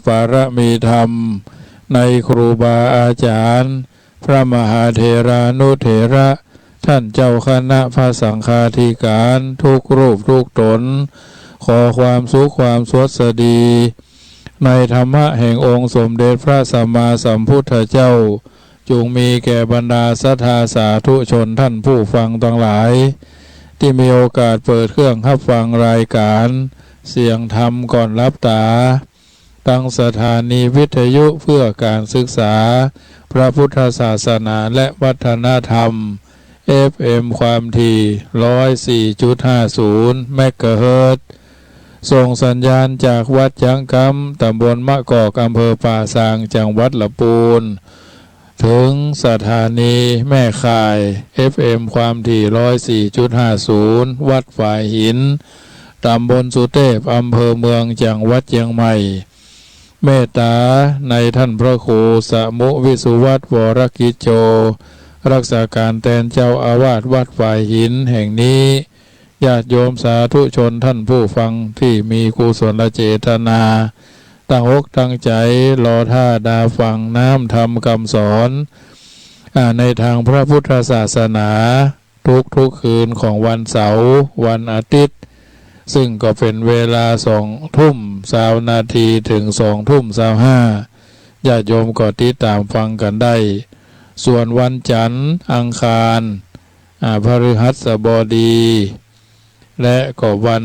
ปารมีธรรมในครูบาอาจารย์พระมหาเถรานุเถระท่านเจ้าคณะพระสังฆาธิการทุกรูปทุกตนขอความสุขความสวัสดีในธรรมะแห่งองค์สมเด็จพระสัมมาสัมพุทธเจ้าจงมีแก่บรรดาศรัทธาสาธุชนท่านผู้ฟังทั้งหลายที่มีโอกาสเปิดเครื่องรับฟังรายการเสียงธรรมก่อนรับตาตั้งสถานีวิทยุเพื่อการศึกษาพระพุทธศาสนาและวัฒนธรรม FM ความถี่ 104.50 เมกะเฮิรตซ์ส่งสัญญาณจากวัดจังกำตำบลมะกอกอำเภอป่าซางจังหวัดลำพูนถึงสถานีแม่ข่าย FM ความถี่ 104.50 วัดฝ่ายหินตำบลสุเทพอำเภอเมืองจังหวัดเชียงใหม่เมตตาในท่านพระครูสมุวิสุวัตวรกิจโจรักษาการแทนเจ้าอาวาสวัดฝ่ายหินแห่งนี้ญาติโยมสาธุชนท่านผู้ฟังที่มีกุศลเจตนาตั้งอกตั้งใจรอท่าดาฟังน้ำธรรมคำสอนในทางพระพุทธศาสนาทุกคืนของวันเสาร์วันอาทิตย์ซึ่งก็เป็นเวลา20:20 ถึง20:25ญาติโยมก็ติดตามฟังกันได้ส่วนวันจันทร์อังคารพฤหัสบดีและก็วัน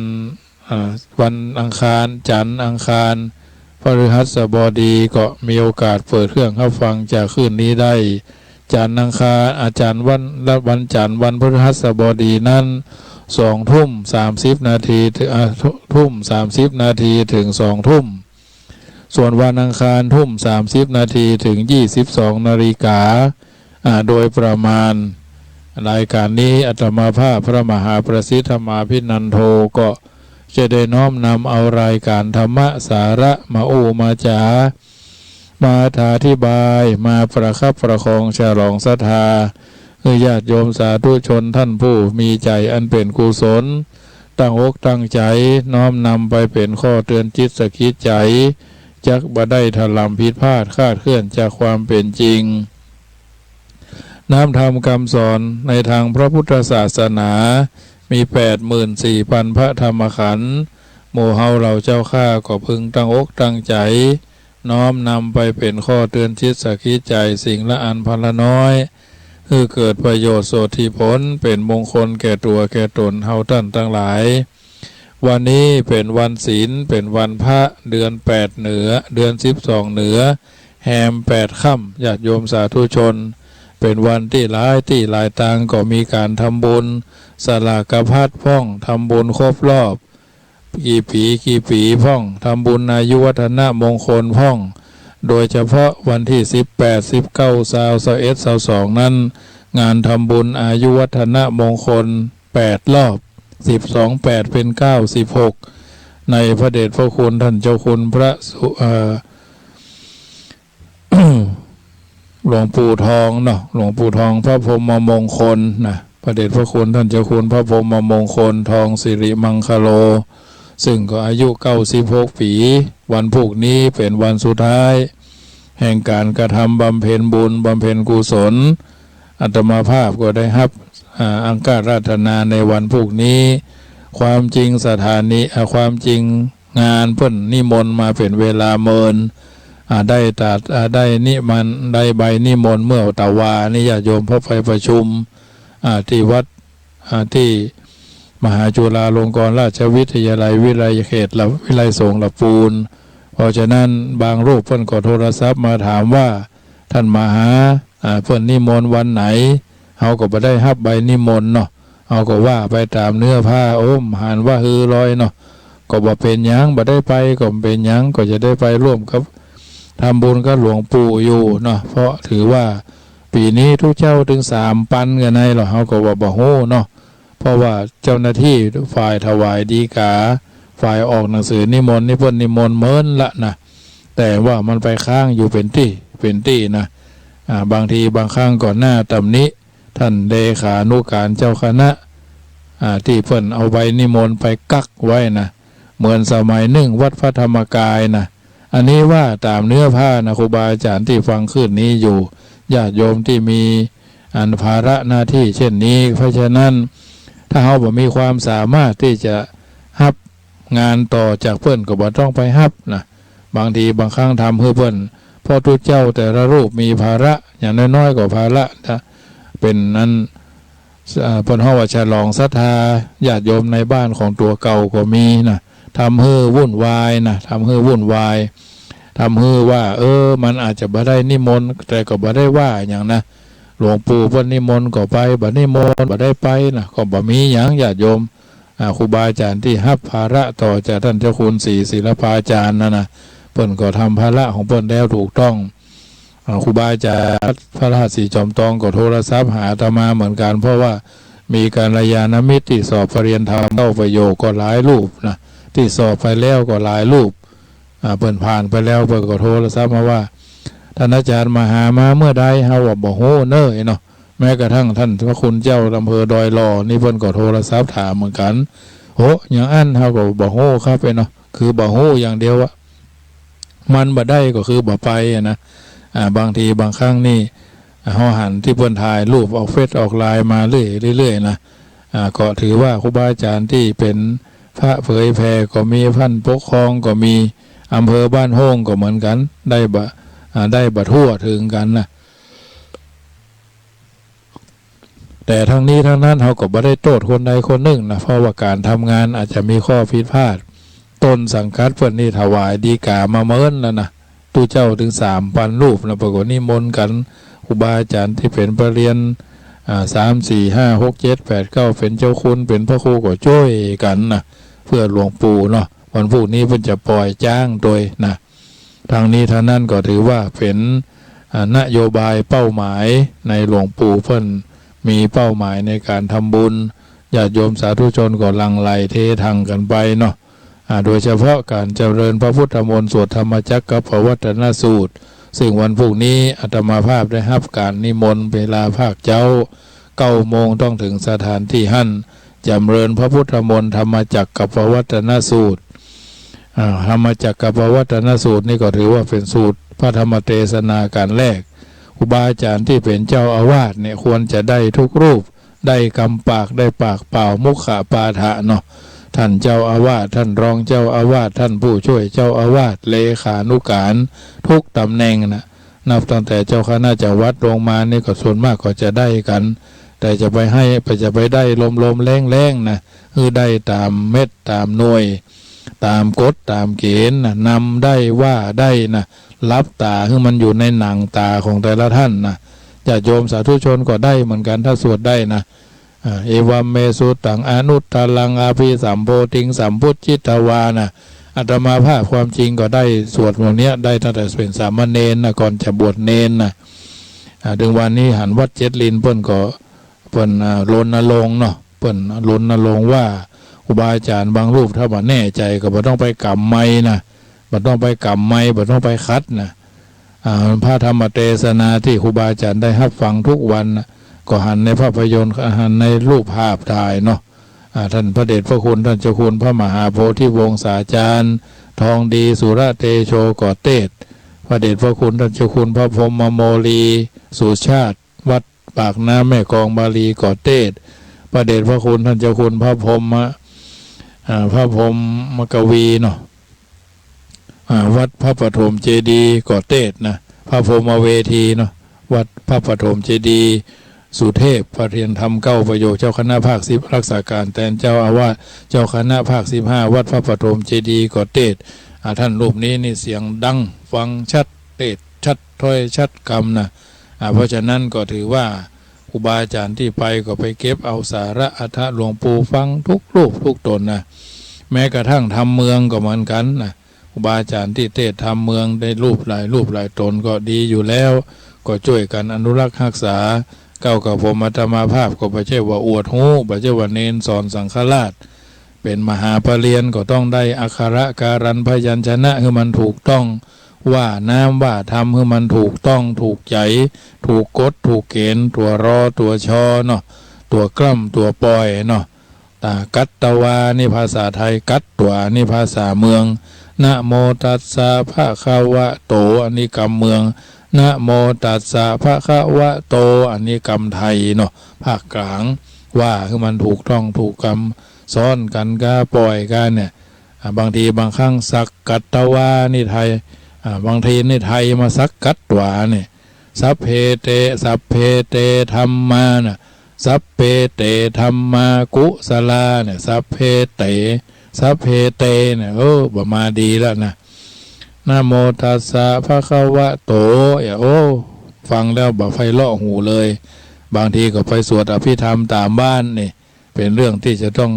อังคารจันทร์อังคารพฤหัสบดีก็มีโอกาสเปิดเครื่องรับฟังจากคืนนี้ได้จันทร์อังคารอาจารย์วันจันทร์วันพฤหัสบดีนั้น20:30 ถึง20:00 ส่วนวันอังคาร20:30 ถึง 22:00 น.โดยประมาณรายการนี้อาตมาภาพพระมหาประสิทธมาภินันโทก็จะได้น้อมนำเอารายการธรรมะสาระมามาจามาอธิบายมาประคับประคองฉลองศรัทธาญาติโยมสาธุชนท่านผู้มีใจอันเป็นกุศลตั้งอกตั้งใจน้อมนำไปเป็นข้อเตือนจิตสกิดใจจักบ่ได้ถลำผิดพลาดคลาดเคลื่อนจากความเป็นจริงน้ำธรรมคำสอนในทางพระพุทธศาสนามี 84,000 พระธรรมขันธ์หมู่เฮาเราเจ้าข้าก็พึงตั้งอกตั้งใจน้อมนำไปเป็นข้อเตือนจิตสกิดใจสิ่งละอันพันละน้อยคือเกิดประโยชน์โสธิผลเป็นมงคลแก่ตัวแก่ตนเฮาท่านทั้งหลายวันนี้เป็นวันศีลเป็นวันพระเดือน8เหนือเดือน12เหนือแฮม8ค่ำญาติโยมสาธุชนเป็นวันที่หลายต่างก็มีการทำบุญสลากภัตพ่องทำบุญครบรอบกี่ปีพ่องทำบุญอายุวัฒนมงคลพ่องโดยเฉพาะวันที่18 19 20 21 22นั้นงานทำบุญอายุวัฒนมงคล8รอบ12 8เป็น96ในพระเดชพระคุณท่านเจ้าคุณพระหลวงปู่ทองเนาะหลวงปู่ทองพระพรหมมงคลนะพระเดชพระคุณท่านเจ้าคุณพระพรหมมงคลทองสิริมังคโลซึ่งก็อายุ96 ปีวันพรุ่งนี้เป็นวันสุดท้ายแห่งการกระทำบำเพ็ญบุญบำเพ็ญกุศลอาตมาภาพก็ได้รับอังการราธนาในวันพรุ่งนี้ความจริงสถานีความจริงงานเพิ่นนิมนต์มาเป็นเวลาเมินได้ใบนิมนต์เมื่อตะวานิญาติโยมพระไปประชุมที่วัดที่มหาจุฬาลงกรณราชวิทยาลัยวิไลเขตวิไลสงฆ์ลำพูนเพราะฉะนั้นบางรูปเพิ่นก็โทรศัพท์มาถามว่าท่านมาหาเพิ่นนิมนต์วันไหนเฮาก็บ่ได้รับใบนิมนต์เนาะเฮาก็ว่าไปตามเนื้อผ้าหานว่าฮือลอยเนาะก็บ่เป็นหยังบ่ได้ไปก็เป็นหยังก็จะได้ไปร่วมกับทำบุญกับหลวงปู่อยู่เนาะเพราะถือว่าปีนี้ทุกเจ้าถึง3 ปันกันในหรอเฮาก็ว่าบ่ฮู้เนาะเพราะว่าเจ้าหน้าที่ฝ่ายถวายดีกาฝ่ายออกหนังสือนิมนต์นี่เพิ่นนิมนต์เมินละนะแต่ว่ามันไปค้างอยู่เป็นที่นะบางทีบางครั้งก่อนหน้าตำนี้ท่านเลขานุการเจ้าคณะที่เพิ่นเอาใบนิมนต์ไปกักไว้นะเหมือนสมัยวัดพระธรรมกายนะ อันนี้ว่าตามเนื้อผ้านะครูบาอาจารย์ที่ฟังขึ้นนี้อยู่ญาติโยมที่มีอันภาระหน้าที่เช่นนี้เพราะฉะนั้นถ้าเราบ่มีความสามารถที่จะรับงานต่อจากเพื่อนก็บ่ต้องไปรับนะบางทีบางครั้งทำเพื่อเพื่อนพ่อทุเจ้าแต่ละรูปมีภาระอย่างน้อยๆก็ภาระนะเป็นนั้นเพิ่นเฮาว่าฉลองศรัทธาญาติโยมในบ้านของตัวเก่าก็มีนะทำเฮือวุ่นวายนะทำเฮือวุ่นวายทำเฮือว่ามันอาจจะบ่ได้นิมนต์แต่ก็บ่ได้ว่าอย่างนะหลวงปู่เพิ่นนิมนต์ก็ไปบ่นิมนต์บ่ได้ไปนะก็บ่มีหยังญาติโยมครูบาอาจารย์ที่รับภาระต่อจากท่านเจ้าคุณศรีศิลปาจารย์นะเพิ่นก็ทำภาระของเพิ่นแล้วถูกต้องครูบาอาจารย์พระราชสีจอมทองก็โทรศัพท์หาอาตมาเหมือนกันเพราะว่ามีการยานมิตรที่สอบปริญญาธรรมเข้าประโยคก็หลายรูปนะที่สอบไปแล้วก็หลายรูปเปิ่นผ่านไปแล้วเปิ่นก็โทรศัพท์มาว่าท่านอาจารย์มาหามาเมื่อใดเฮาว่าบ่ฮู้เน้อเนาะแม้กระทั่งท่านพระคุณเจ้าอำเภอดอยหล่อนี่เพิ่นก็โทรศัพท์ถามเหมือนกันโหอย่างอันเฮาก็บ่ฮู้ครับเนาะคือบ่ฮู้อย่างเดียวว่ามันบ่ได้ก็คือบ่ไปนะบางทีบางครั้งนี่เฮาหันที่เพิ่นถ่ายรูปออกเฟซออกไลน์มาเรื่อยๆนะก็ถือว่าครูบาอาจารย์ที่เป็นพระเผยแผ่ก็มีท่านปกครองก็มีอำเภอบ้านโฮงก็เหมือนกันได้บะทั่วถึงกันนะแต่ทั้งนี้ทั้งนั้นเขาก็ไม่ได้โทษคนใดคนหนึ่งนะเพราะว่าการทำงานอาจจะมีข้อผิดพลาดต้นสังกัดเพื่อนนี่ถวายดีกามาเมินแล้วนะตู้เจ้าถึง3,000 รูปนะปรากฏนิมนต์กันครูบาอาจารย์ที่เป็นประเรียน3 4 5 6 7 8 9เป็นเจ้าคุณเป็นพระครูก็ช่วยกันนะเพื่อหลวงปู่เนาะวันพวกนี้เพิ่นจะปล่อยจ้างโดยนะทางนี้ทางนั้นก็ถือว่าเป็นนโยบายเป้าหมายในหลวงปู่เพิ่นมีเป้าหมายในการทำบุญญาติโยมสาธุชนก็หลั่งไหลเททางกันไปเนาะโดยเฉพาะการเจริญพระพุทธมนต์สวดธรรมจักรกับพระวัตนสูตรซึ่งวันพรุ่งนี้อาตมาภาพได้รับการนิมนต์เวลาภาคเจ้า9 โมงต้องถึงสถานที่หั่นจำเริญพระพุทธมนต์ธรรมจักรกับพระวัตนสูตรธรรมจักรกับพระวัตนสูตรนี่ก็ถือว่าเป็นสูตรพระธรรมเทศนาการแรกครูบาอาจารย์ที่เป็นเจ้าอาวาสเนี่ยควรจะได้ทุกรูปได้กำปากได้ปากเปล่ามุขปาฐะเนาะท่านเจ้าอาวาสท่านรองเจ้าอาวาสท่านผู้ช่วยเจ้าอาวาสเลขานุการทุกตำแหน่งนะนับตั้งแต่เจ้าคณะจังหวัดลงมานี่ก็ส่วนมากก็จะได้กันแต่จะไปได้ลมๆแรงๆนะคือได้ตามเม็ดตามหน่วยตามกฎตามเกณฑ์นะนำได้ว่าได้นะรับตาคือมันอยู่ในหนังตาของแต่ละท่านนะญาติโยมสาธุชนก็ได้เหมือนกันถ้าสวดได้นะเอวัมเมสุตังอนุตตลังอาภิสัมโพติงสัมพุทธิตวานะอาตมาภาพความจริงก็ได้สวดวันนี้ได้ตั้งแต่เป็นสามเณรนะก่อนจะบวชเณรนะถึงวันนี้หันวัดเจ็ดลินเปิ้นก็เปิ้นรณรงค์เนาะเปิ้นรณรงค์ว่าครูบาอาจารย์บางรูปถ้าบ่แน่ใจก็บ่ต้องไปกำไม้นะบ่ต้องไปกำไม้บ่ต้องไปคัดนะพระธรรมเทศนาที่ครูบาอาจารย์ได้รับฟังทุกวันนะก็หันในภาพยนตร์หันในรูปภาพถ่ายเนาะท่านพระเดชพระคุณท่านเจ้าคุณพระมหาโพธิวงศาจารย์ทองดีสุรเตโชก่อเตศพระเดชพระคุณท่านเจ้าคุณพระพรหมโมลีสุชาติวัดปากน้ำแม่กองบาลีก่อเตศพระเดชพระคุณท่านเจ้าคุณพระพรหมกวีเนาะวัดพระปฐมเจดีย์ก่อเตศนะพระพรหมเวทีเนาะวัดพระปฐมเจดีย์สุเทพพระเรียนธรรม9ประโยคเจ้าคณะภาค10รักษาการแทนเจ้าอาวาสเจ้าคณะภาค15วัดพระปฐมเจดีย์ก่อเตศท่านรูปนี้นี่เสียงดังฟังชัดเตศชัดถ้อยชัดคำนะเพราะฉะนั้นก็ถือว่าครูบาอาจารย์ที่ไปก็ไปเก็บเอาสาระอัฐหลวงปู่ฟังทุกรูปทุกตนนะแม้กระทั่งทำเมืองก็เหมือนกันนะครูบาอาจารย์ที่เทศทำเมืองได้รูปหลายตนก็ดีอยู่แล้วก็ช่วยกันอนุรักษ์รักษาเก้ากับผมอาตมาภาพก็ไม่ใช่ว่าอวดหูไม่ใช่ว่าเน้นสอนสังฆราชเป็นมหาปรริญญาก็ต้องได้อักขระการันพยัญชนะคือมันถูกต้องว่าน้ำว่าทำคือมันถูกต้องถูกใจถูกกฎถูกเกณฑ์ตัวรอตัวชอเนาะตัวกล้ำตัวปล่อยเนาะกัตตวานี่ภาษาไทยกัตตัวนี่ภาษาเมือง นะโมตัสสะภะคะวะโตอันนี้กรรมเมืองนะโมตัสสะภะคะวะโตอันนี้กรรมไทยเนาะภาคกลางว่าคือมันถูกต้องถูกกรรมซ้อนกันก็ปล่อยกันเนี่ยบางทีบางครั้งสักกัตตวานี่ไทยบางทีนี่ไทยมาสักกัตวาเนี่ยสัพเพเตสัพเพเตธัมมานะสัพเพเตธัมมากุสลาเนี่ยสัพเพเตสัพเพเตเนี่ยประมาดีแล้วนะนะโมตัสสะภะคะวะโตฟังแล้วแบบไฟเลาะหูเลยบางทีก็ไปสวดอภิธรรมตามบ้านนี่เป็นเรื่องที่จะต้อง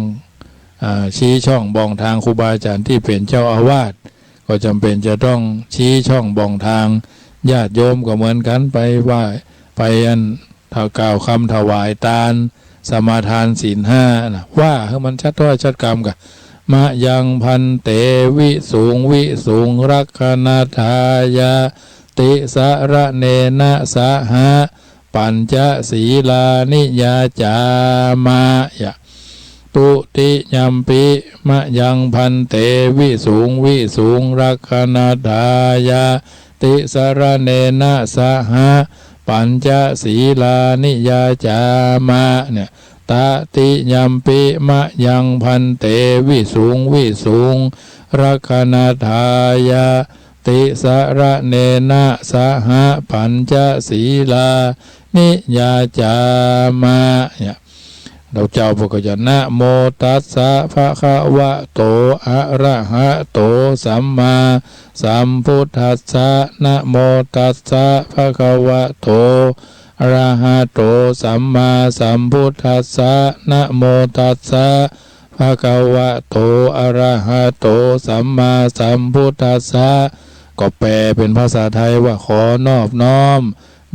ชี้ช่องบองทางครูบาอาจารย์ที่เป็นเจ้าอาวาสก็จำเป็นจะต้องชี้ช่องบองทางญาติโยมก็เหมือนกันไปว่าไปกล่าวคำถวายทานสมาทานศีลห้านะว่าให้มันชัดถ้อยชัดคำกันมะยังพันเตวิสูงรักขณาทายาติสระเนนะสหะปัญจศีลานิยาจามายะตุติยัมปิมะยังพันเตวิสูงรักขณาทายาติสระเนนะสหะปัญจศีลานิยาจามาเนี่ยตติยัมปิมะยังพันเตวิสูงรักขณาทายาติสระเนนะสหะปัญจศีลานิยาจามาเนี่ยเราเจ้าพระก็จะนะโมตัสสะภะคะวะโตอะระหะโตสัมมาสัมพุทธัสสะนะโมตัสสะภะคะวะโตอะระหะโตสัมมาสัมพุทธัสสะนะโมตัสสะภะคะวะโตอะระหะโตสัมมาสัมพุทธัสสะก็แปลเป็นภาษาไทยว่าขอนอบน้อม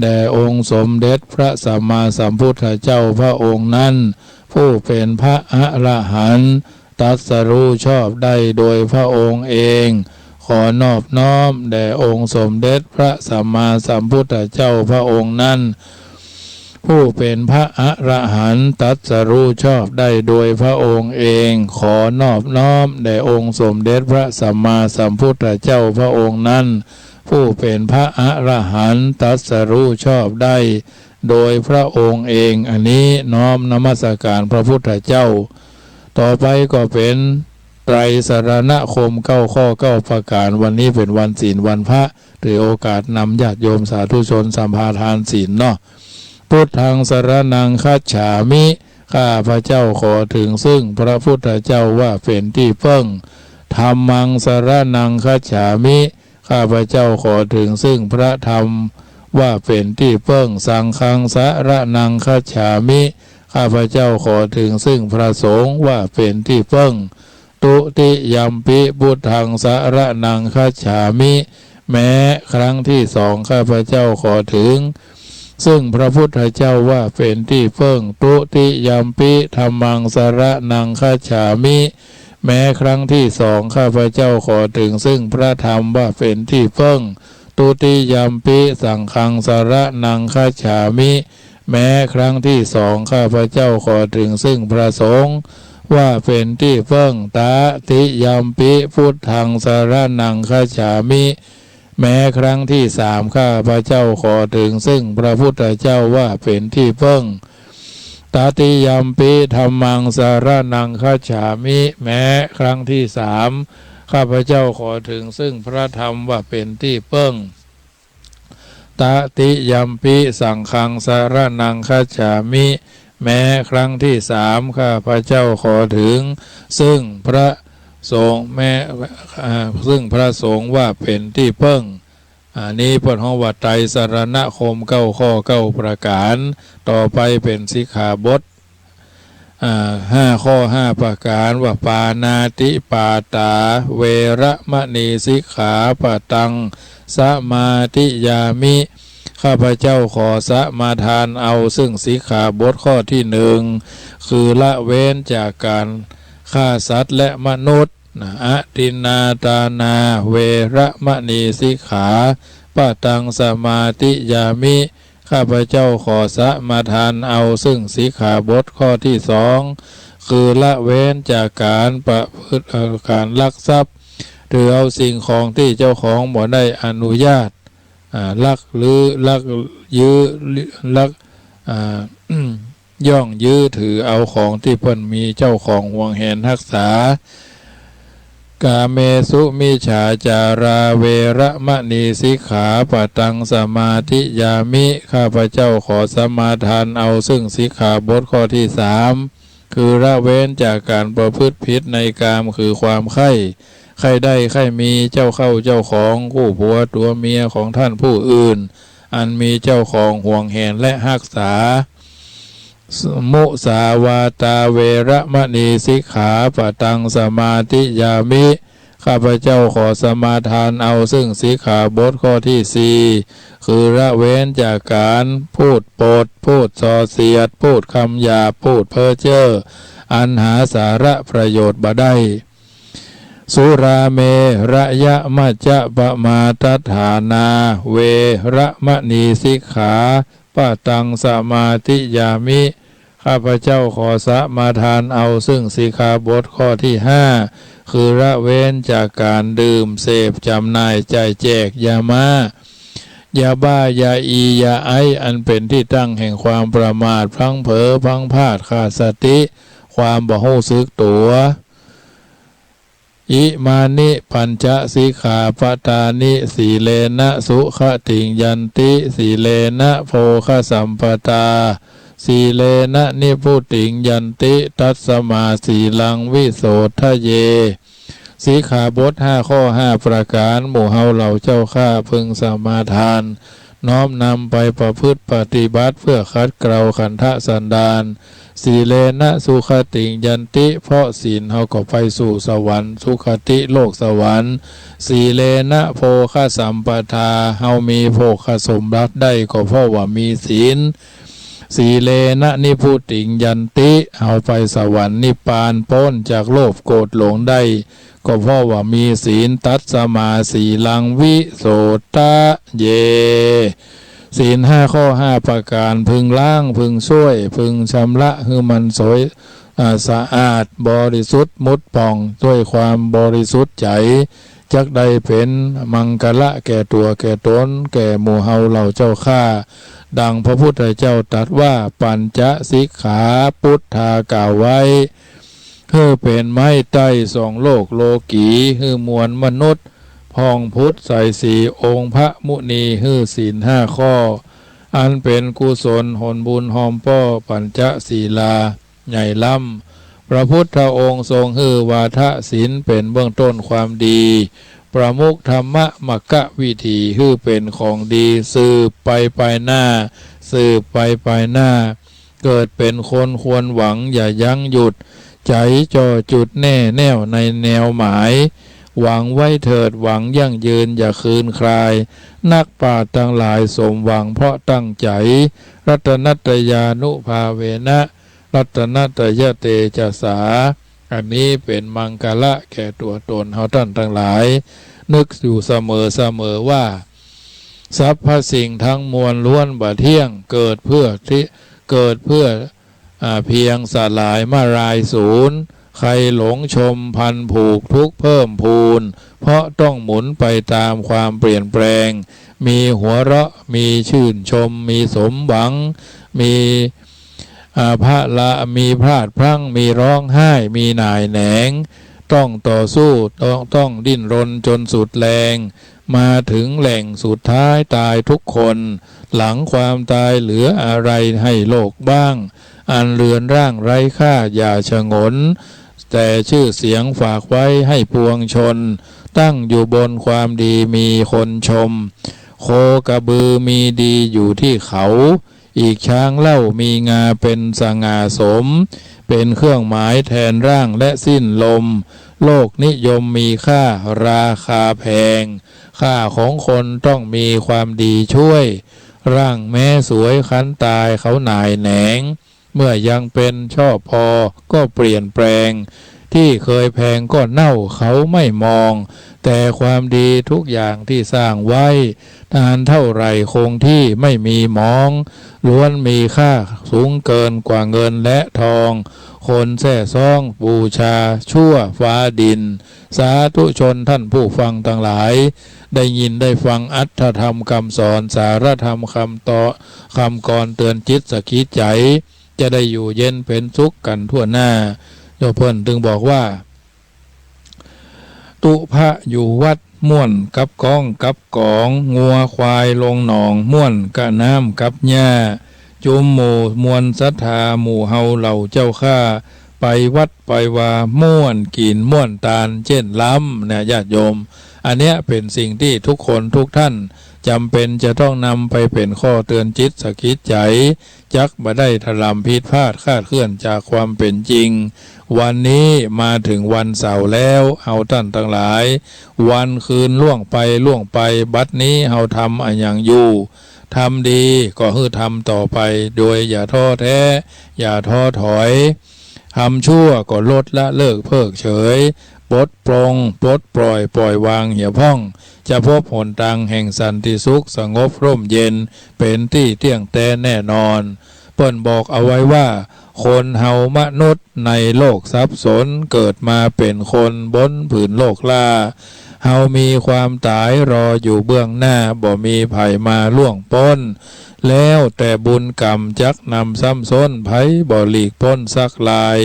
แด่องค์สมเด็จพระสัมมาสัมพุทธเจ้าพระองค์นั้นผู้เป็นพระอรหันต์ตรัสรู้ชอบได้โดยพระองค์เองขอนอบน้อมแด่องค์สมเด็จพระสัมมาสัมพุทธเจ้าพระองค์นั้นผู้เป็นพระอรหันต์ตรัสรู้ชอบได้โดยพระองค์เองขอนอบน้อมแด่องค์สมเด็จพระสัมมาสัมพุทธเจ้าพระองค์นั้นผู้เป็นพระอรหันต์ตรัสรู้ชอบได้โดยพระองค์เองอันนี้น้อมนมัสการพระพุทธเจ้าต่อไปก็เป็นไตรสรณคม9 ข้อ 9 ประการวันนี้เป็นวันศีลวันพระถือโอกาสนำญาติโยมสาธุชนสัมภาทานศีลเนาะพุทธังสรณังคัจฉามิข้าพระเจ้าขอถึงซึ่งพระพุทธเจ้าว่าเป็นที่เพิ่งธัมมังสรณังคัจฉามิข้าพระเจ้าขอถึงซึ่งพระธรรมว่าเป็นที่เพิ่งสังฆังสรณังคัจฉามิข้าพระเจ้าขอถึงซึ่งพระสงฆ์ว่าเป็นที่เพิ่งตุติยัมปิพุทธังสรณังคัจฉามิแม้ครั้งที่สองข้าพระเจ้าขอถึงซึ่งพระพุทธเจ้าว่าเป็นที่เพิ่งตุติยัมปิธัมมังสรณังคัจฉามิแม้ครั้งที่สองข้าพเจ้าขอถึงซึ่งพระธรรมว่าเป็นที่เพิ่งตุติยัมปิสังฆังสรณังคัจฉามิแม้ครั้งที่สองข้าพเจ้าขอถึงซึ่งพระสงฆ์ว่าเป็นที่เพิ่งตติยัมปิพุทธังสรณังคัจฉามิแม้ครั้งที่สามข้าพเจ้าขอถึงซึ่งพระพุทธเจ้าว่าเป็นที่เพิ่งตติยัมปิธัมมังสรณังคัจฉามิแม้ครั้งที่สามข้าพเจ้าขอถึงซึ่งพระธรรมว่าเป็นที่เพิ่งตติยัมปิสังฆังสรณังคัจฉามิแม้ครั้งที่สามข้าพเจ้าขอถึงซึ่งพระสงฆ์ซึ่งพระสงฆ์ว่าเป็นที่เพิ่งนี้พระห้องวัดไตรสรณคม9 ข้อ 9 ประการต่อไปเป็นสิกขาบท5 ข้อ 5 ประการว่าปานาติปาตาเวระมณีสิกขาปตังสมาธิยามิข้าพเจ้าขอสมาทานเอาซึ่งสิกขาบทข้อที่หนึ่งคือละเว้นจากการฆ่าสัตว์และมนุษย์อทินนาตานาเวระมณีสิกขาปตังสมาธิยามิข้าพเจ้าขอสมาทานเอาซึ่งสิกขาบทข้อที่สองคือละเว้นจากการประพฤติการลักทรัพย์ ถือเอาสิ่งของที่เจ้าของบ่ได้อนุญาตลักหรือลักยื้อลักย่องยื้อถือเอาของที่เพิ่นมีเจ้าของห่วงแหนรักษากาเมสุมิฉาจาราเวระมะนีสิกขาปะตังสมาธิยามิข้าพเจ้าขอสมาทานเอาซึ่งสิกขาบทข้อที่3คือละเว้นจากการประพฤติผิดในกามคือความใคร่ได้ใคร่มีเจ้าเข้าเจ้าของคู่ผัวตัวเมียของท่านผู้อื่นอันมีเจ้าของห่วงแหนและรักษามุสาวาตาเวระมะนีสิกขาปะตังสมาธิยามิข้าพเจ้าขอสมาทานเอาซึ่งสิกขาบทข้อที่4คือละเว้นจากการพูดปดพูดส่อเสียดพูดคำหยาบพูดเพ้อเจ้ออันหาสาระประโยชน์บ่ได้สุราเมระยะมัจจะปะมาตัฏฐานาเวระมะนีสิกขาปะตังสมาธิยามิข้าพเจ้าขอสมาทานเอาซึ่งสิกขาบทข้อที่5คือละเว้นจากการดื่มเสพจำหน่ายจ่ายแจกยามายาบ้ายาอียาไออันเป็นที่ตั้งแห่งความประมาทพลั้งเผลอพลั้งพลาดขาดสติความบ่รู้สึกตัวอิมานิปัญจสิกขาปตานิสีเลนะสุขติงยันติสีเลนะโภคสัมปตาสีเลนะนิพุติงยันติตัสสมาสีลังวิโสทะเยสิกขาบท5ข้อ5ประการหมู่เฮาเหล่าเจ้าข้าพึงสมาทานน้อมนำไปประพฤติปฏิบัติเพื่อคัดเกลาขันธสันดานสีเลนะสุขติงยันติเพราะศีลเฮาก็ไปสู่สวรรค์สุขติโลกสวรรค์สีเลนะโภคสัมปทาเฮามีโภคสมบัติได้ก็เพราะว่ามีศีลสีเลนะนิพุติงยันติเอาไปสวรรค์นิพพานพ้นจากโลภโกรธหลงได้ก็เพราะว่ามีศีลตัสสมาสีลังวิโสตะเยศีล5ข้อ5ประการพึงล้างพึงช่วยพึงชำระให้มันสวยสะอาดบริสุทธิ์มุดป่องด้วยความบริสุทธิ์ใจจักได้เป็นมังกละแก่ตัวแก่ตนแก่หมู่เฮาเหล่าเจ้าข้าดังพระพุทธเจ้าตรัสว่าปัญจสิกขาพุทธากล่าวไว้คือเป็นไม้ใต้สองโลกโลกีคือมวลมนุษย์พองพุทธใส่สีองค์พระมุนีฮือศีล5ข้ออันเป็นกุศลหนบุญหอมป้อปัญจศีลาใหญ่ล้ำพระพุทธองค์ทรงฮือวาทศีลเป็นเบื้องต้นความดีประมุขธรรมะมักกะวิถีฮือเป็นของดีสืบไปหน้าสืบไปหน้าเกิดเป็นคนควรหวังอย่ายั้งหยุดใจจ่อจุดแน่แน่วในแนวหมายหวังไว้เถิดหวังยั่งยืนอย่าคืนคลายนักปราชญ์ทั้งหลายสมหวังเพราะตั้งใจรัตนัตยานุภาเวนะรัตนัตยเตจสาอันนี้เป็นมังกละแก่ตัวตนเฮาท่านทั้งหลายนึกอยู่เสมอว่าสรรพสิ่งทั้งมวลล้วนบ่เที่ยงเกิดเพื่อเพียงสลายมารายศูนย์ใครหลงชมพันผูกทุกเพิ่มพูนเพราะต้องหมุนไปตามความเปลี่ยนแปลงมีหัวเราะมีชื่นชมมีสมหวังมีพระละมีพลาดพลั้งมีร้องไห้มีหน่ายแหนงต้องต่อสู้ต้องดิ้นรนจนสุดแรงมาถึงแหล่งสุดท้ายตายทุกคนหลังความตายเหลืออะไรให้โลกบ้างอันเรือนร่างไร้ค่าอย่าชงนแต่ชื่อเสียงฝากไว้ให้ปวงชนตั้งอยู่บนความดีมีคนชมโคกระบือมีดีอยู่ที่เขาอีกช้างเล่ามีงาเป็นสง่าสมเป็นเครื่องหมายแทนร่างและสิ้นลมโลกนิยมมีค่าราคาแพงค่าของคนต้องมีความดีช่วยร่างแม้สวยคันตายเขาหน่ายแหนงเมื่อยังเป็นชอบพอก็เปลี่ยนแปลงที่เคยแพงก็เน่าเขาไม่มอง แต่ความดีทุกอย่างที่สร้างไว้ทานเท่าไรคงที่ไม่มีหมองล้วนมีค่าสูงเกินกว่าเงินและทองคนแท้ซ่องบูชาชั่วฟ้าดินสาธุชนท่านผู้ฟังทั้งหลายได้ยินได้ฟังอัตถธรรมคำสอนสารธรรมคำต่อคำกรเตือนจิตสกิดใจจะได้อยู่เย็นเป็นสุขกันทั่วหน้าโยมเพิ่นจึงบอกว่าตุพระอยู่วัดม่วนกับกองกับกองงัวควายลงหนองม่วนกะน้ำกับหญ้าจุมหมู่มวลศรัทธาหมู่เฮาเหล่าเจ้าข้าไปวัดไปว่าม่วนกินม่วนตาลเช่นล้ำเนี่ยญาติโยมอันเนี้ยเป็นสิ่งที่ทุกคนทุกท่านจำเป็นจะต้องนำไปเป็นข้อเตือนจิตสกิดใจจักบ่ได้ถลำผิดพลาดคลาดเคลื่อนจากความเป็นจริงวันนี้มาถึงวันเสาร์แล้วเอาท่านทั้งหลายวันคืนล่วงไปบัดนี้เฮาทำอันอย่างอยู่ทำดีก็คือทำต่อไปโดยอย่าท้อแท้อย่าท้อถอยทำชั่วก็ลดละเลิกเพิกเฉยปลดปลงปลดปล่อยวางเหี่ยวพ่องจะพบหนทางแห่งสันติสุขสงบร่มเย็นเป็นที่เที่ยงแท้แน่นอนเปิ้นบอกเอาไว้ว่าคนเฮามนุษย์ในโลกสับสนเกิดมาเป็นคนบนผืนโลกล่าเฮามีความตายรออยู่เบื้องหน้าบ่มีไผมาล่วงพ้นแล้วแต่บุญกรรมจักนำซ้ำซ้นไผบ่หลีกพ้นสักลาย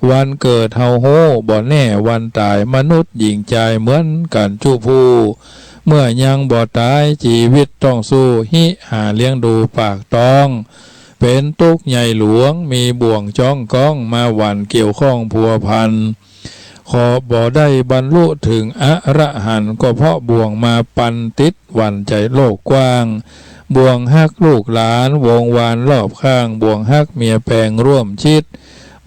วันเกิดเฮาโหบ่แน่วันตายมนุษย์หญิงใจเหมือนกันจูผู้เมื่อยังบ่ตายชีวิตต้องสู้หิหาเลี้ยงดูปากต้องเป็นตุกใหญ่หลวงมีบ่วงจ้องก้องมาหวั่นเกี่ยวข้องพัวพันขอบ่ได้บรรลุถึงอรหันต์ก็เพราะบ่วงมาปันติดหวั่นใจโลกกว้างบ่วงฮักลูกหลานวงวานรอบข้างบ่วงฮักเมียแปลงร่วมชิด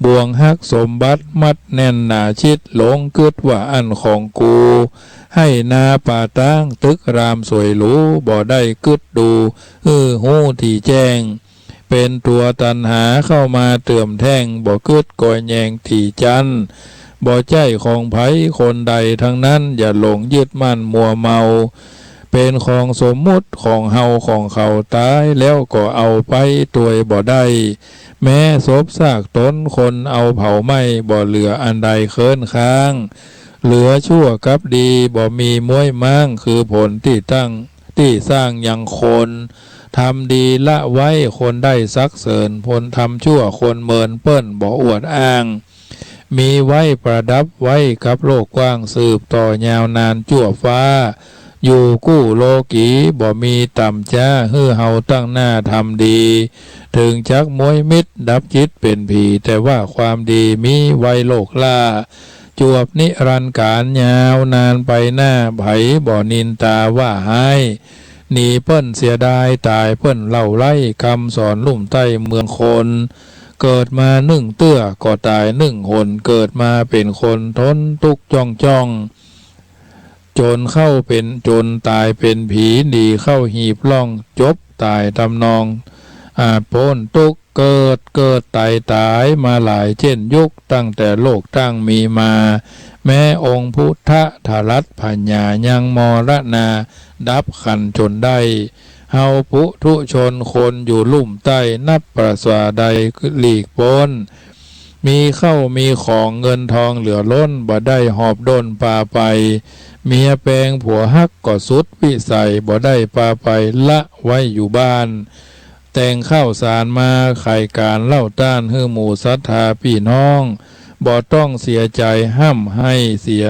บ่วงฮักสมบัติมัดแน่นหนาชิดหลงกึดว่าอันของกูให้นาป่าตั้งตึกรามสวยหรูบ่ได้กึดดูหูที่แจ้งเป็นตัวตันหาเข้ามาเตื่อมแท่งบ่กึดก่อยแยงที่จันบ่ใจของไผคนใดทั้งนั้นอย่าหลงยึดมั่นมัวเมาเป็นของสมมุติของเฮาของเขาตายแล้วก็เอาไปตัวยบ่ได้แม้ศพซากตนคนเอาเผาไหม้บ่เหลืออันใดเคินค้างเหลือชั่วกับดีบ่มีม้วยมั่งคือผลที่ตั้งที่สร้างยังคนทำดีละไว้คนได้ซักเสริญผลทำชั่วคนเมินเปิ้นบ่อวดอ้างมีไว้ประดับไว้กับโลกกว้างสืบต่อยาวนานชั่วฟ้าอยู่กู้โลกีบ่มีต่ำจ้าเฮาตั้งหน้าทำดีถึงจักมวยมิตรดับจิตเป็นผีแต่ว่าความดีมีไว้โลกล่าจวบนิรันดร์การยาวนานไปหน้าไผบ่นินตาว่าให้หนีเปิ้นเสียดายตายเปิ้นเล่าไล่คำสอนลุ่มใต้เมืองคนเกิดมา1เตื้อก็ตาย1หนเกิดมาเป็นคนทนทุกข์จ้องจนเข้าเป็นจนตายเป็นผีดีเข้าหีบล่องจบตายทำนองพ้นทุกข์เกิดตายมาหลายเช่นยุคตั้งแต่โลกตั้งมีมาแม้องค์พุทธทรัตพัญญายังมรณาดับขันจนได้เฮาปุถุชนคนอยู่ลุ่มใต้นับประสาใดหลีกพ้นมีเข้ามีของเงินทองเหลือล้นบ่ได้หอบด้นปาไปเมียแปลงผัวฮักก็สุดวิสัยบ่ได้ปาไปละไว้อยู่บ้านแต่งข้าวสารมาไข่การเล่าต้านหมู่ศรัทธาพี่น้องบ่ต้องเสียใจห้ำให้เสีย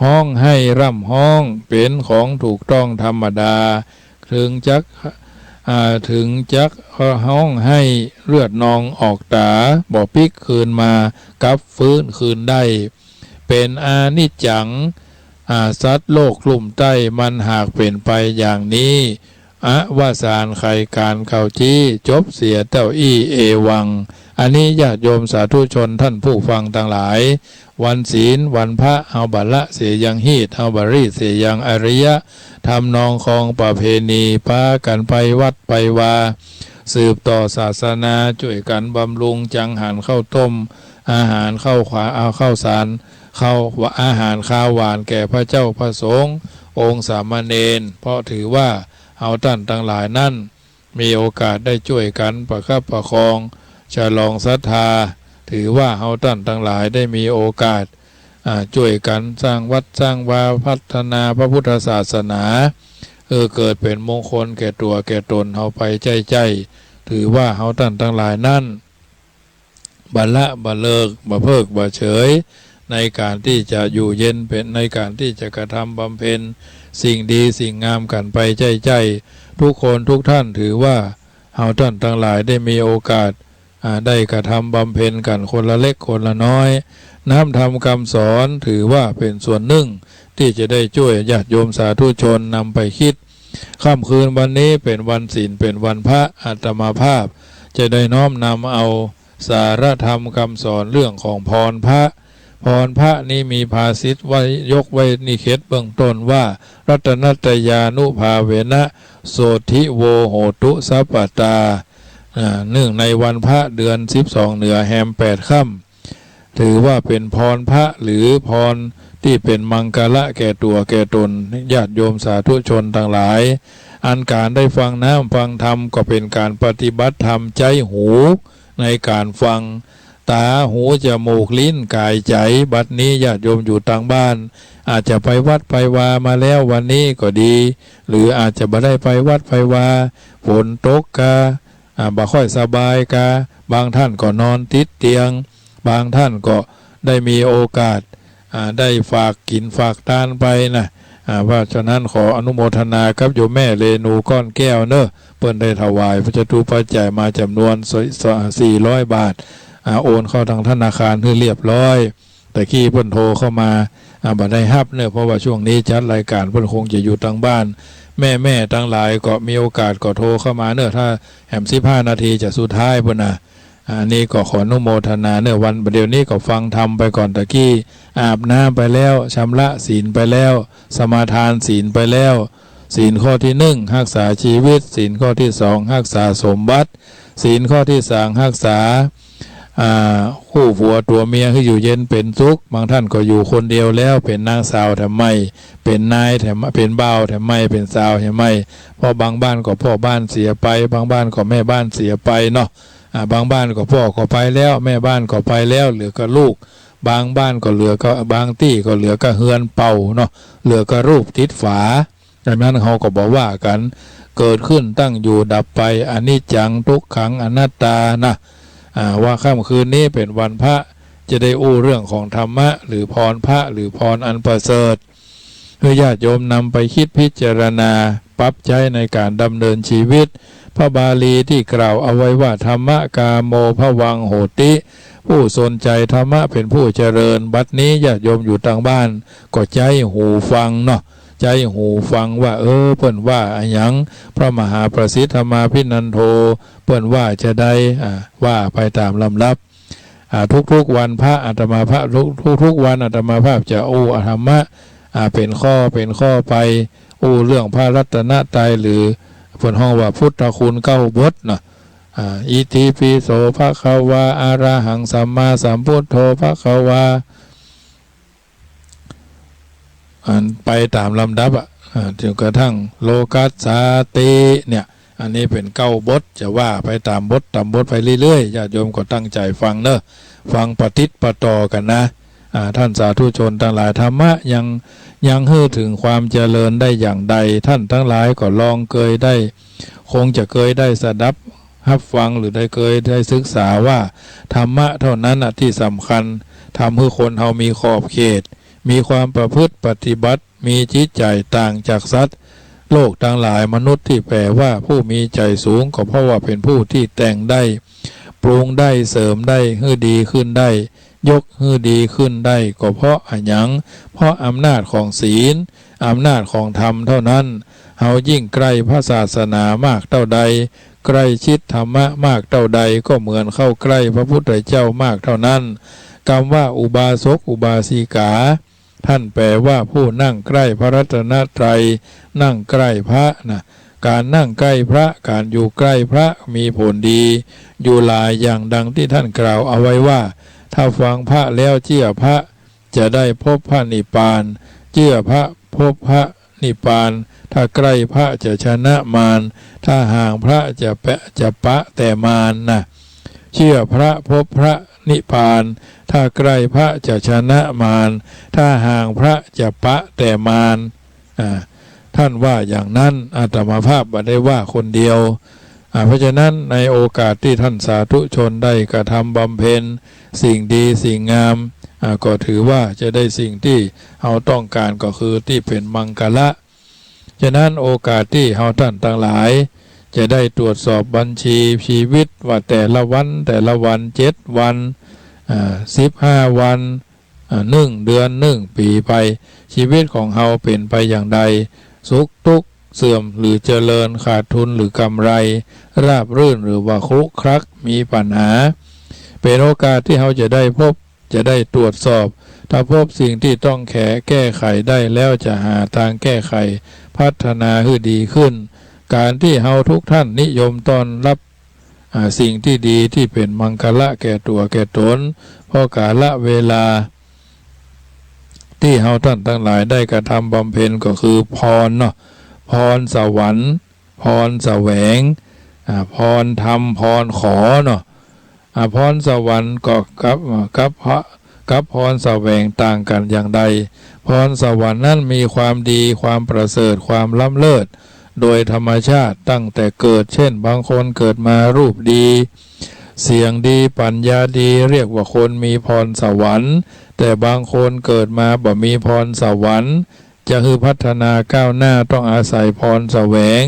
ห้องให้ร่ำห้องเป็นของถูกต้องธรรมดาถึงจักห้องให้เลือดนองออกตาบ่พลิกคืนมากับฟื้นคืนได้เป็นอานิจจังสัตว์โลกกลุ่มใต้มันหากเป็นไปอย่างนี้วาสานไขการเข้าจี้จบเสียเต้าอี้เอวังอันนี้ญาติโยมสาธุชนท่านผู้ฟังทั้งหลายวันศีลวันพระเฮาบัลละเสียยังฮีดเฮาบารีเสียยังอริยะทำนองคองประเพณีพากันไปวัดไปวาสืบต่อศาสนาช่วยกันบำรุงจังหันข้าวต้ม อาหารข้าวขวาเอาข้าวสารข้าวอาหารข้าวหวานแก่พระเจ้าพระสงฆ์องค์สามเณรเพราะถือว่าเอาท่านทั้งหลายนั่นมีโอกาสได้ช่วยกันประคับประคองฉลองศรัทธาถือว่าเอาท่านทั้งหลายได้มีโอกาสช่วยกันสร้างวัดสร้างวาพัฒนาพระพุทธศาสนาเกิดเป็นมงคลแก่ตัวแก่ตนเอาไปใจถือว่าเอาท่านทั้งหลายนั่นบัลละบัลเลิกบัเพิกบัเฉยในการที่จะอยู่เย็นเป็นในการที่จะกระทำบำเพ็ญสิ่งดีสิ่งงามกันไปใจทุกคนทุกท่านถือว่าเอาท่านทั้งหลายได้มีโอกาสได้กระทำบำเพ็ญกันคนละเล็กคนละน้อยน้ำธรรมคำสอนถือว่าเป็นส่วนหนึ่งที่จะได้ช่วยญาติโยมสาธุชนนำไปคิดค่ำคืนวันนี้เป็นวันศีลเป็นวันพระอาตมาภาพจะได้น้อมนำเอาสารธรรมคำสอนเรื่องของพรพระนี้มีภาษิตไว้ยกไว้นิเคศเบื้องต้นว่ารัตนัตยานุภาเวนะโสธิโวโหตุสัปปตาเนื่องในวันพระเดือน12เหนือแฮม8ค่ำถือว่าเป็นพรพระหรือพรที่เป็นมังกละแก่ตัวแก่ตนญาติโยมสาธุชนทั้งหลายอันการได้ฟังน้ำฟังธรรมก็เป็นการปฏิบัติธรรมใจหูในการฟังตาหูจมูกลิ้นกายใจบัดนี้ญาติโยมอยู่ต่างบ้านอาจจะไปวัดไปวามาแล้ววันนี้ก็ดีหรืออาจจะไม่ได้ไปวัดไปวาฝนตกกาบ่ค่อยสบายกาบางท่านก็นอนติดเตียงบางท่านก็ได้มีโอกาสได้ฝากกินฝากทานไปนะว่าฉะนั้นขออนุโมทนาครับโยมแม่เรนูก้อนแก้วเนอะเปิ้นได้ถวายพระจตุปัจจัยมาจำนวน400 บาทโอนเข้าทางธนาคารให้เรียบร้อยแต่ขี้เปิ้นโทรเข้ามาบัดได้ฮับเนอะเพราะว่าช่วงนี้จัดรายการเปิ้นคงจะอยู่ทางบ้านแม่ทั้งหลายก็มีโอกาสก็โทรเข้ามาเนอะถ้าแหม15 นาทีจะสุดท้ายเปิ้นนะอันนี้ก็ขออนุโมทนาเนอะวันเดี๋ยวนี้ก็ฟังธรรมไปก่อนตะกี้อาบน้ำไปแล้วชำระศีลไปแล้วสมาทานศีลไปแล้วศีลข้อที่1รักษาชีวิตศีลข้อที่2รักษาสมบัติศีลข้อที่3รักษาคู่ผัวตัวเมียให้อยู่เย็นเป็นสุขบางท่านก็อยู่คนเดียวแล้วเป็นนางสาวแถมไม่เป็นนายแถมเป็นบ่าวแถมไม่เป็นสาวแถมไม่เพราะบางบ้านก็พ่อบ้านเสียไปบางบ้านก็แม่บ้านเสียไปเนาะบางบ้านก็พ่อก็ไปแล้วแม่บ้านก็ไปแล้วเหลือก็ลูกบางบ้านก็เหลือก็บางที่ก็เหลือก็เฮือนเป่าเนาะเหลือก็รูปติดฝาดังนั้นเขาก็บอกว่ากันเกิดขึ้นตั้งอยู่ดับไปอนิจจังทุกขังอนัตตานะว่าค่ำคืนนี้เป็นวันพระจะได้อู้เรื่องของธรรมะหรือพรพระหรือพรอันประเสริฐเพื่อญาติโยมนำไปคิดพิจารณาปรับใจในการดำเนินชีวิตพระบาลีที่กล่าวเอาไว้ว่าธรรมะกาโมภวังโหติผู้สนใจธรรมะเป็นผู้เจริญบัดนี้ญาติโยมอยู่ต่างบ้านก็ใจหูฟังเนาะใจหูฟังว่าเปิ้นว่าอย่างพระมหาประสิทธมาพินันโทเปิ้นว่าจะได้ว่าไปตามลำดับทุกวันพระอาตมาภาพทุกวันอาตมาภาพจะอู้ธรรมะเป็นข้อไปอู้เรื่องพระรัตนตรัยหรือเปิ้นห้องว่าพุทธคุณ9 บทเนาะอิติปิโสภะคะวาอะระหังสัมมาสัมพุทโธภะคะวาไปตามลำดับจนกระทั่งโลกัสสาติเนี่ยอันนี้เป็น9 บทจะว่าไปตามบทไปเรื่อยๆญาติโยมก็ตั้งใจฟังเนอะฟังปฏิปต่อกันนะท่านสาธุชนทั้งหลายธรรมะยังให้ถึงความเจริญได้อย่างใดท่านทั้งหลายก็ลองเคยได้คงจะเคยได้สดับรับฟังหรือได้เคยได้ศึกษาว่าธรรมะเท่านั้นที่สำคัญทำให้คนเรามีขอบเขตมีความประพฤติปฏิบัติมีจิตใจต่างจากสัตว์โลกทั้งหลายมนุษย์ที่แปลว่าผู้มีใจสูงก็เพราะว่าเป็นผู้ที่แต่งได้ปรุงได้เสริมได้ให้ดีขึ้นได้ยกให้ดีขึ้นได้ก็เพราะเพราะอำนาจของศีลอำนาจของธรรมเท่านั้นเฮายิ่งใกล้พระศาสนามากเท่าใดใกล้ชิดธรรมะมากเท่าใดก็เหมือนเข้าใกล้พระพุทธเจ้ามากเท่านั้นคำว่าอุบาสกอุบาสิกาท่านแปลว่าผู้นั่งใกล้พระรัตนตรัยนั่งใกล้พระนะการนั่งใกล้พระการอยู่ใกล้พระมีผลดีอยู่หลายอย่างดังที่ท่านกล่าวเอาไว้ว่า ถ้าฟังพระแล้วเชื่อพระจะได้พบพระนิพพานเชื่อพระพบพระนิพพานถ้าใกล้พระจะชนะมารถ้าห่างพระจะปะแต่มารนะเชื่อพระพบพระนิพพานถ้าใกล้พระจะชนะมารถ้าห่างพระจะปะแต่มารท่านว่าอย่างนั้นอาตมาภาพไม่ได้ว่าคนเดียวเพราะฉะนั้นในโอกาสที่ท่านสาธุชนได้กระทำบำเพ็ญสิ่งดีสิ่งงามก็ถือว่าจะได้สิ่งที่เราต้องการก็คือที่เป็นมังกละฉะนั้นโอกาสที่เราท่านทั้งหลายจะได้ตรวจสอบบัญชีชีวิตว่าแต่ละวัน7 วัน15 วัน1 เดือน1 ปีไปชีวิตของเราเป็นไปอย่างใดสุขทุกข์เสื่อมหรือเจริญขาดทุนหรือกำไรราบรื่นหรือว่าคุกครักมีปัญหาเป็นโอกาสที่เราจะได้พบจะได้ตรวจสอบถ้าพบสิ่งที่ต้องแก้ไขได้แล้วจะหาทางแก้ไขพัฒนาให้ดีขึ้นการที่เราทุกท่านนิยมต้อนรับสิ่งที่ดีที่เป็นมังคละแก่ตัวแก่ตนเพราะกาลเวลาที่เราท่านทั้งหลายได้กระทำบำเพ็ญก็คือพรเนาะพรสวรรค์พรแสวงพรธรรมพรขอเนาะพรสวรรค์ก็กับพรแสวงต่างกันอย่างใดพรสวรรค์นั้นมีความดีความประเสริฐความล้ำเลิศโดยธรรมชาติตั้งแต่เกิดเช่นบางคนเกิดมารูปดีเสียงดีปัญญาดีเรียกว่าคนมีพรสวรรค์แต่บางคนเกิดมาบ่มีพรสวรรค์จะคือพัฒนาก้าวหน้าต้องอาศัยพรแสวง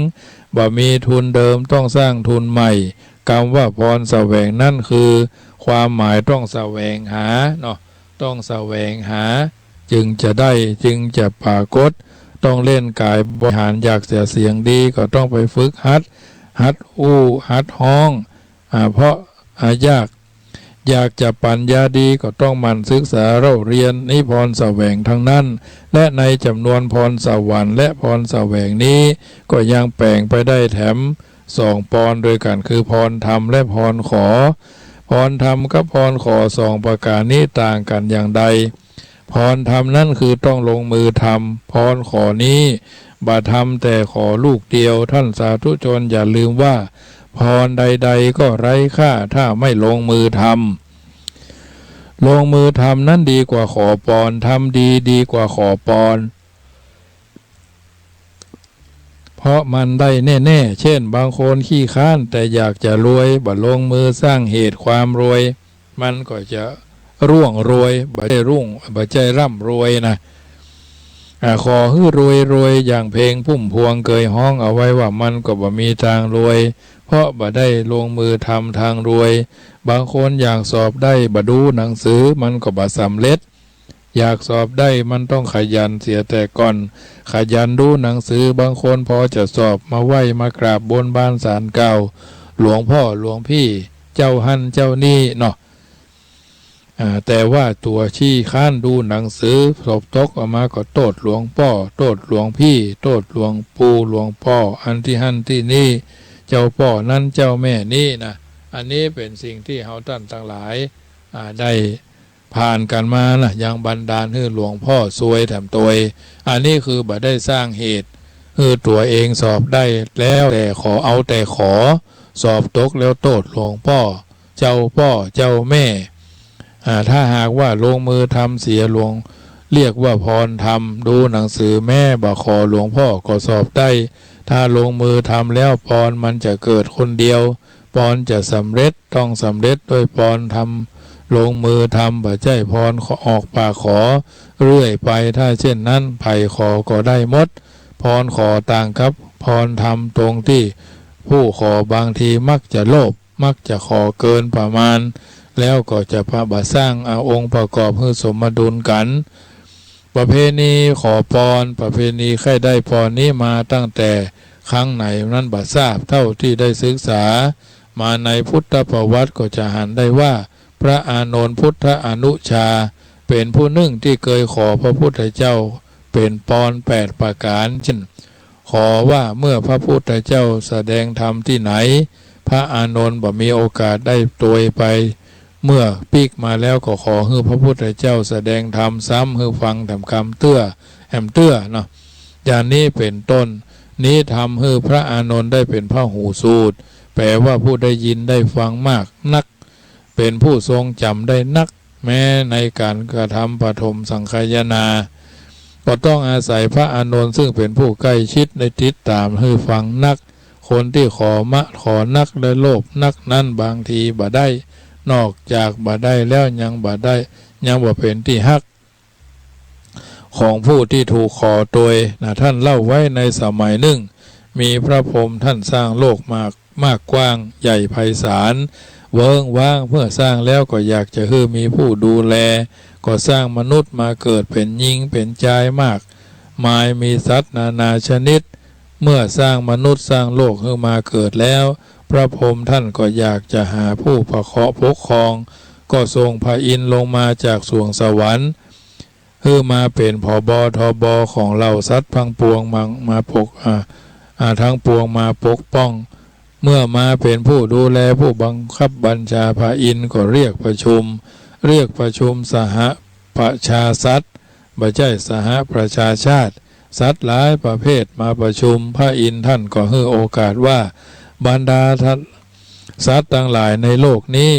บ่มีทุนเดิมต้องสร้างทุนใหม่คำว่าพรแสวงนั่นคือความหมายต้องแสวงหาเนาะต้องแสวงหาจึงจะได้จึงจะปรากฏต้องเล่นกายบริหารอยากเสียงดีก็ต้องไปฝึกหัดหัดห้องเพราะอยากจะปัญญาดีก็ต้องมันศึกษาเราเรียนนี่พรแสวงทั้งนั้นและในจำนวนพรสวรรค์และพรแสวงนี้ก็ยังแปลงไปได้แถม2 ปรโดยกันคือพรธรรมและพรขอพรธรรมกับพรขอ2 ประการนี้ต่างกันอย่างใดพรธรรมนั่นคือต้องลงมือทำพรขอนี้บ่ทำแต่ขอลูกเดียวท่านสาธุชนอย่าลืมว่าพรใดๆก็ไร้ค่าถ้าไม่ลงมือทำลงมือทำนั้นดีกว่าขอพรทำดีกว่าขอพรเพราะมันได้แน่ๆเช่นบางคนขี้ค้านแต่อยากจะรวยบ่ลงมือสร้างเหตุความรวยมันก็จะร่วงรวยบ่ได้รุ่งบ่ใจร่ำรวยนะขอให้รวยอย่างเพลงพุ่มพวงเคยฮ้องเอาไว้ว่ามันก็บ่มีทางรวยเพราะบ่ได้ลงมือทำทางรวยบางคนอยากสอบได้บ่ดูหนังสือมันก็บ่สำเร็จอยากสอบได้มันต้องขยันเสียแต่ก่อนขยันดูหนังสือบางคนพอจะสอบมาไหว้มากราบบนบานศาลเก่าหลวงพ่อหลวงพี่เจ้าหันเจ้านี่เนาะแต่ว่าตัวชี้ค้านดูหนังสือสอบตกออกมาก็โทษหลวงพ่อโทษหลวงพี่โทษหลวงปู่หลวงพ่ออันที่หันที่นี่เจ้าพ่อนั้นเจ้าแม่นี่นะอันนี้เป็นสิ่งที่เฮาท่านทั้งหลายได้ผ่านกันมานะยังบันดาลให้หลวงพ่อซวยแถมตัวอันนี้คือบ่ได้สร้างเหตุคือตัวเองสอบได้แล้วแต่ขอเอาแต่ขอสอบตกแล้วโทษหลวงพ่อเจ้าพ่อเจ้าแม่ถ้าหากว่าลงมือทำเสียหลวงเรียกว่าพรทำดูหนังสือแม่บ่ขอหลวงพ่อก็สอบได้ถ้าลงมือทำแล้วพรมันจะเกิดคนเดียวพรจะสำเร็จต้องสำเร็จด้วยพรทำลงมือทำบ่ใจพรขอออกปากขอเรื่อยไปถ้าเช่นนั้นไผ่ขอก็ได้หมดพรขอต่างครับพรทำตรงที่ผู้ขอบางทีมักจะโลภมักจะขอเกินประมาณแล้วก็จะพาสร้างองค์ประกอบให้สมดุลกันประเพณีขอพรประเพณีใครได้พรนี้มาตั้งแต่ครั้งไหนนั้นบ่ทราบเท่าที่ได้ศึกษามาในพุทธประวัติก็จะหันได้ว่าพระอานนท์พุทธอนุชาเป็นผู้หนึ่งที่เคยขอพระพุทธเจ้าเป็นพร8 ประการเช่นขอว่าเมื่อพระพุทธเจ้าแสดงธรรมที่ไหนพระอานนท์บ่มีโอกาสได้ตัวไป เมื่อปีกมาแล้วก็ขอให้พระพุทธเจ้าแสดงธรรมซ้ำให้ฟังทำคำเตื้อแหมเตื้อเนาะอย่างนี้เป็นต้นนี้ทำให้พระอานนท์ได้เป็นพระหูสูตรแปลว่าผู้ได้ยินได้ฟังมากนักเป็นผู้ทรงจำได้นักแม้ในการกระทำปฐมสังฆายนาก็ต้องอาศัยพระอานนท์ซึ่งเป็นผู้ใกล้ชิดในติดตามให้ฟังนักคนที่ขอนักได้โลภนักนั้นบางทีบ่ได้นอกจากบ่ได้แล้วยังบ่ได้ยังบ่เป็นที่ฮักของผู้ที่ถูกขอโดยท่านเล่าไว้ในสมัยหนึ่งมีพระพรหมท่านสร้างโลกมากกว้างใหญ่ไพศาลเวิ้งว้างเมื่อสร้างแล้วก็อยากจะให้มีผู้ดูแลก็สร้างมนุษย์มาเกิดเป็นหญิงเป็นชายมากมายมีสัตว์นานาชนิดเมื่อสร้างมนุษย์สร้างโลกขึ้นมาเกิดแล้วพระพรหมท่านก็อยากจะหาผู้ประเคราะห์ปกครองก็ทรงพระอินทร์ลงมาจากสวงสวรรค์คือมาเป็นผบทบของเหล่าสัตว์พังปวงมาปกทั้งปวงมาปกป้องเมื่อมาเป็นผู้ดูแลผู้บังคับบัญชาพระอินทร์ก็เรียกประชุมสหประชาสัตว์บ่ใช่สหประชาชาติสัตว์หลายประเภทมาประชุมพระอินทร์ท่านก็ให้โอกาสว่าบรรดาสัตว์ทั้งหลายในโลกนี้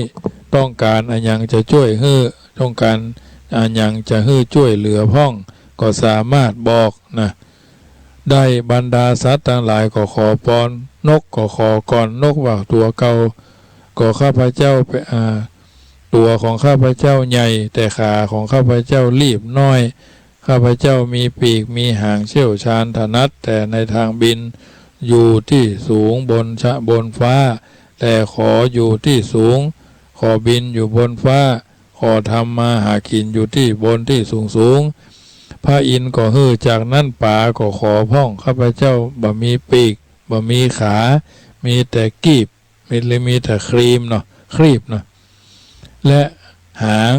ต้องการอันยังจะช่วยให้ต้องการอันยังจะให้ช่วยเหลือพ้องก็สามารถบอกนะได้บรรดาสัตว์ทั้งหลายก็ขอปอนนกก็ขอก่อนนกว่าตัวเก่าก็ข้าพเจ้าไปตัวของข้าพเจ้าใหญ่แต่ขาของข้าพเจ้ารีบน้อยข้าพเจ้ามีปีกมีหางเชี่ยวชาญถนัดแต่ในทางบินอยู่ที่สูงบนฟ้าแต่ขออยู่ที่สูงขอบินอยู่บนฟ้าขอทำมาหากินอยู่ที่บนที่สูงพระอินทร์ก็ฮือจากนั้นป่าก็ขอพ้องข้าพเจ้าบ่มีปีกบ่มีขามีแต่กีบมีแต่ครีบเนาะและหาง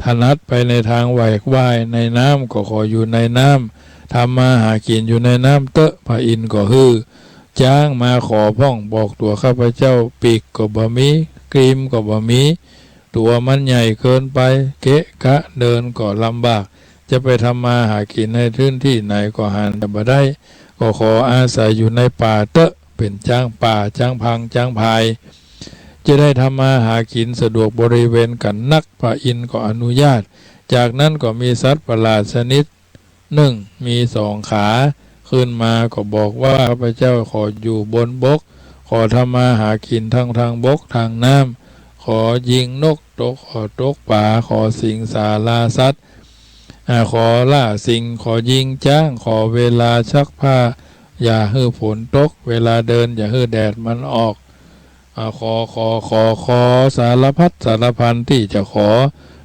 ถนัดไปในทางไหวว่ายในน้ำก็ขออยู่ในน้ำทำมาหากินอยู่ในน้ำเตอะพระอินทร์ก็ฮือจ้างมาขอพ้องบอกตัวข้าพเจ้าปีกก็บ่มีกรีมก็บ่มีตัวมันใหญ่เกินไปเกะกะเดินก็ลำบากจะไปทำมาหากินในพื้นที่ไหนก็หาบ่ได้ก็ขออาศัยอยู่ในป่าเตอะเป็นจ้างป่าจ้างพังจ้างพายจะได้ทำมาหากินสะดวกบริเวณกันนักพระอินทร์ก็อนุญาตจากนั้นก็มีสัตว์ประหลาดชนิดหนึ่งมี2 ขาขึ้นมาก็บอกว่าข้าพเจ้าขออยู่บนบกขอทำมาหากินทางบกทางน้ำขอยิงนกขอตกป่าขอสิงสาราสัตว์ขอล่าสิงขอยิงจ้างขอเวลาชักผ้าอย่าให้ฝนตกเวลาเดินอย่าให้แดดมันออกขอสารพัดสารพันที่จะขอ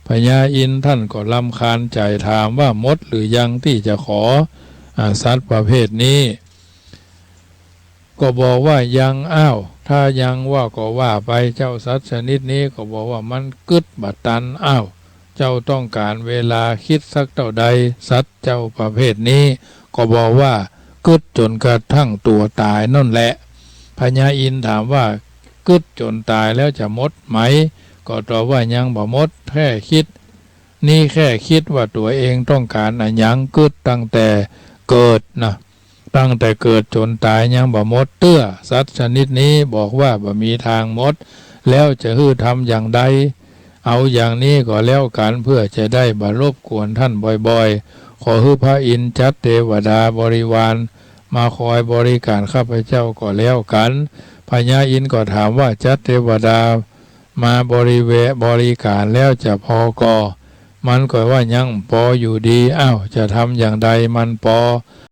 พญาอินทร์ท่านก็รำคาญใจถามว่ามดหรือยังที่จะขอสัตว์ประเภทนี้ก็บอกว่ายังถ้ายังว่าก็ว่าไปเจ้าสัตว์ชนิดนี้ก็บอกว่ามันกึดบัดตันเจ้าต้องการเวลาคิดสักเท่าใดสัตว์เจ้าประเภทนี้ก็บอกว่ากึดจนกระทั่งตัวตายนั่นแหละพญาอินทร์ถามว่ากึดจนตายแล้วจะหมดไหมก็ตอบว่ายังบ่หมดแค่คิดว่าตัวเองต้องการอันยังกึดตั้งแต่เกิดตั้งแต่เกิดจนตายยังบ่หมดเตื้อสัตว์ชนิดนี้บอกว่าบ่มีทางหมดแล้วจะฮื้อทำอย่างใดเอาอย่างนี้ก็แล้วกันเพื่อจะได้บ่รบกวนท่านบ่อยๆขอฮื้อพระอินทร์จัดเทวดาบริวารมาคอยบริการข้าพเจ้าก็แล้วกันพญาอินทร์ก็ถามว่าจัดเทวดามาบริการแล้วจะพอกมันก็ว่ายังพออยู่ดีจะทำอย่างใดมันพอ